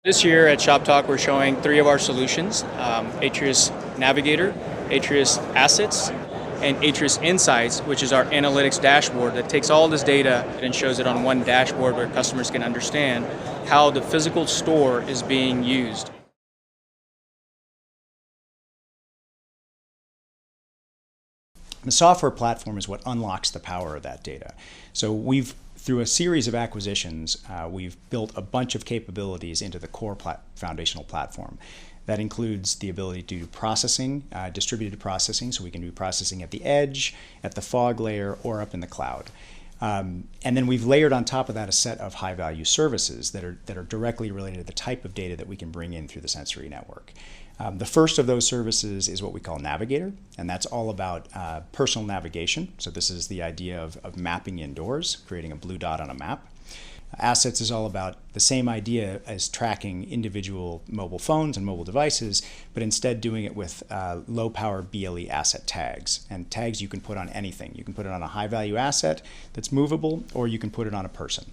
This year at Shoptalk, we're showing 3 of our solutions, Atrius Navigator, Atrius Assets, and Atrius Insights, which is our analytics dashboard that takes all this data and shows it on one dashboard where customers can understand how the physical store is being used. The software platform is what unlocks the power of that data. So through a series of acquisitions, we've built a bunch of capabilities into the core foundational platform. That includes the ability to do processing, distributed processing, so we can do processing at the edge, at the fog layer, or up in the cloud. And then we've layered on top of that a set of high-value services that are directly related to the type of data that we can bring in through the sensory network. The first of those services is what we call Navigator, and that's all about personal navigation. So this is the idea of mapping indoors, creating a blue dot on a map. Assets is all about the same idea as tracking individual mobile phones and mobile devices, but instead doing it with low-power BLE asset tags. And tags you can put on anything. You can put it on a high-value asset that's movable, or you can put it on a person.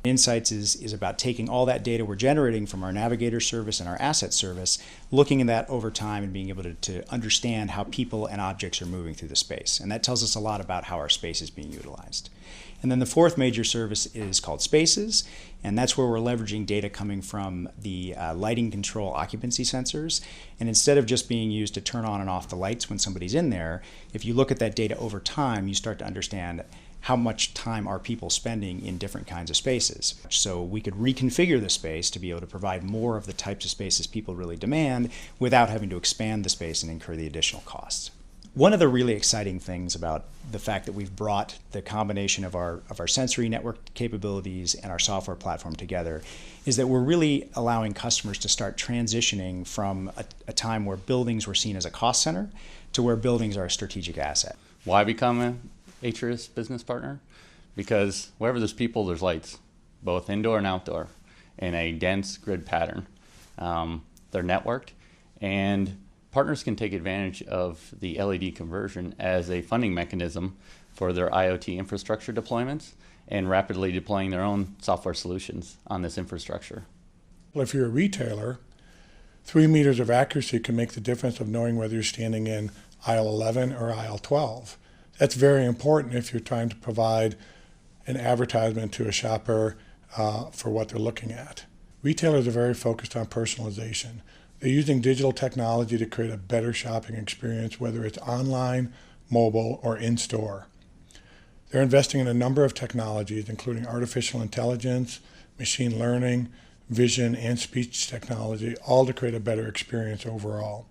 Insights is about taking all that data we're generating from our Navigator service and our asset service, looking at that over time and being able to understand how people and objects are moving through the space. And that tells us a lot about how our space is being utilized. And then the fourth major service is called Spaces, and that's where we're leveraging data coming from the lighting control occupancy sensors. And instead of just being used to turn on and off the lights when somebody's in there, if you look at that data over time, you start to understand how much time are people spending in different kinds of spaces. So we could reconfigure the space to be able to provide more of the types of spaces people really demand without having to expand the space and incur the additional costs. One of the really exciting things about the fact that we've brought the combination of our sensory network capabilities and our software platform together is that we're really allowing customers to start transitioning from a time where buildings were seen as a cost center to where buildings are a strategic asset. Why become an Atrius business partner? Because wherever there's people, there's lights, both indoor and outdoor, in a dense grid pattern. They're networked, and partners can take advantage of the LED conversion as a funding mechanism for their IoT infrastructure deployments and rapidly deploying their own software solutions on this infrastructure. Well, if you're a retailer, 3 meters of accuracy can make the difference of knowing whether you're standing in aisle 11 or aisle 12. That's very important if you're trying to provide an advertisement to a shopper for what they're looking at. Retailers are very focused on personalization. They're using digital technology to create a better shopping experience, whether it's online, mobile, or in-store. They're investing in a number of technologies, including artificial intelligence, machine learning, vision, and speech technology, all to create a better experience overall.